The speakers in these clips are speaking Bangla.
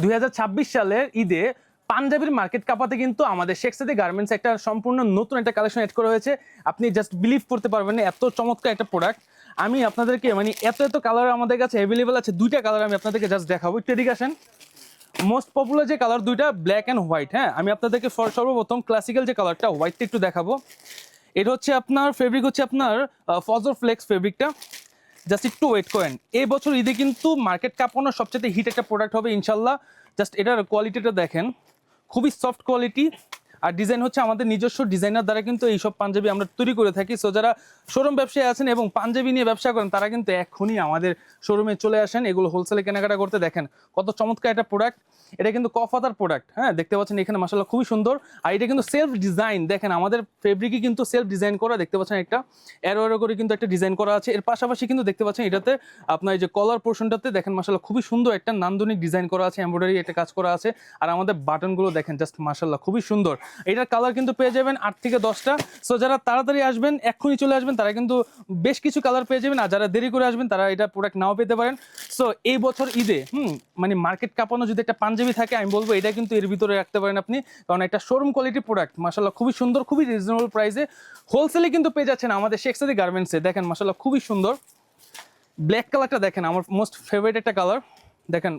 2026 সালের ঈদে পাঞ্জাবির মার্কেট কাঁপাতে কিন্তু আমাদের শেখ সাদি গার্মেন্টস একটা সম্পূর্ণ নতুন একটা কালেকশন এড করা হয়েছে। আপনি জাস্ট বিলিভ করতে পারবেন না, এত চমৎকার একটা প্রোডাক্ট। আমি আপনাদেরকে মানে এত কালার আমাদের কাছে অ্যাভেলেবেল আছে। দুইটা কালার আমি আপনাদেরকে জাস্ট দেখাবো, একটু এদিকে আসেন। মোস্ট পপুলার যে কালার দুইটা, ব্ল্যাক অ্যান্ড হোয়াইট। হ্যাঁ, আমি আপনাদেরকে সর্বপ্রথম ক্লাসিক্যাল যে কালারটা হোয়াইটটা একটু দেখাবো। এটা হচ্ছে আপনার ফেব্রিক হচ্ছে আপনার ফজর ফ্লেক্স ফেব্রিকটা। জাস্ট একটু ওয়েট করেন, এই বছর ঈদে কিন্তু মার্কেট কাঁপানোর সবচেয়ে হিট একটা প্রোডাক্ট হবে ইনশাল্লাহ। জাস্ট এটার কোয়ালিটিটা দেখেন, খুবই সফট কোয়ালিটি। আর ডিজাইন হচ্ছে আমাদের নিজস্ব ডিজাইনার দ্বারা কিন্তু এইসব পাঞ্জাবি আমরা তৈরি করে থাকি। সো যারা শোরুম ব্যবসায়ী আছেন এবং পাঞ্জাবি নিয়ে ব্যবসা করেন তারা কিন্তু এখনই আমাদের শোরুমে চলে আসেন এগুলো হোলসেলে কেনাকাটা করতে। দেখেন কত চমৎকার একটা প্রোডাক্ট। এটা কিন্তু কফাতার প্রোডাক্ট। হ্যাঁ, দেখতে পাচ্ছেন এখানে মাশাআল্লাহ খুবই সুন্দর। আর এটা কিন্তু সেলফ ডিজাইন, দেখেন আমাদের ফেব্রিকই কিন্তু সেলফ ডিজাইন করা। দেখতে পাচ্ছেন একটা এরো করে কিন্তু একটা ডিজাইন করা আছে। এর পাশাপাশি কিন্তু দেখতে পাচ্ছেন এটাতে আপনার এই যে কলার পোর্শনটাতে দেখেন মাশাআল্লাহ খুবই সুন্দর একটা নান্দনিক ডিজাইন করা আছে, এমব্রয়ডারি একটা কাজ করা আছে। আর আমাদের বাটনগুলো দেখেন জাস্ট মাশাআল্লাহ খুবই সুন্দর। এটার কালার কিন্তু পেয়ে যাবেন 8 থেকে 10টা। সো যারা তাড়াতাড়ি আসবেন, এক্ষুনি চলে আসবেন, তারা কিন্তু বেশ কিছু কালার পেয়ে যাবেন। আর যারা দেরি করে আসবেন তারা এটা প্রোডাক্ট নাও পেতে পারেন। সো এই বছর ঈদে মানে মার্কেট কাঁপানো যদি একটা পাঞ্জাবি থাকে, আমি বলবো এটা কিন্তু এর ভিতরে রাখতে পারেন আপনি, কারণ একটা শোরুম কোয়ালিটি প্রোডাক্ট। মাশাআল্লাহ খুবই সুন্দর, খুবই রিজনেবল প্রাইসে হোলসেলে কিন্তু পেয়ে যাচ্ছেন আমাদের শেখ সাদি গার্মেন্টসে। দেখেন মাশাআল্লাহ খুবই সুন্দর। ব্ল্যাক কালারটা দেখেন, আমার মোস্ট ফেভারিট একটা কালার। দেখেন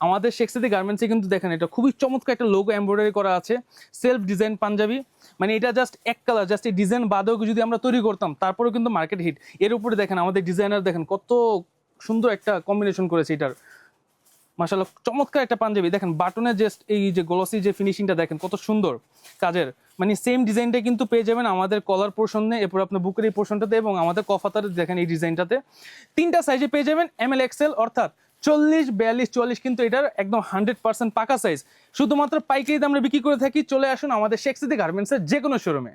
আমাদের শেখ সাদি গার্মেন্টসে কিন্তু দেখেন এটা খুবই চমৎকার একটা লোগো এমব্রয়ডারি করা আছে, সেলফ ডিজাইন পাঞ্জাবি। মানে এটা জাস্ট এক কালার, জাস্ট এই ডিজাইন বাদেও যদি আমরা তৈরি করতাম তারপরেও কিন্তু মার্কেট হিট। এর উপরে দেখেন আমাদের ডিজাইনার দেখেন কত সুন্দর একটা কম্বিনেশন করেছে এটার। মাশাআল্লাহ চমৎকার একটা পাঞ্জাবি। দেখেন বাটনের জাস্ট এই যে গ্লসি যে ফিনিশিংটা দেখেন কত সুন্দর কাজের। মানে সেম ডিজাইনটা কিন্তু পেয়ে যাবেন আমাদের কলার পোর্শনে, এরপর আপনার বুকের এই পোর্শনটাতে এবং আমাদের কফাতারে দেখেন এই ডিজাইনটাতে। 3টা সাইজে পেয়ে যাবেন, ML XL অর্থাৎ 40, 42, 44 কিন্তু এটার একদম 100% পাকা সাইজ। শুধুমাত্র পাইকারি দামে বিক্রি করে থাকি। চলে আসুন আমাদের শেখ সাদি গার্মেন্টসের যে কোনো শোরুমে।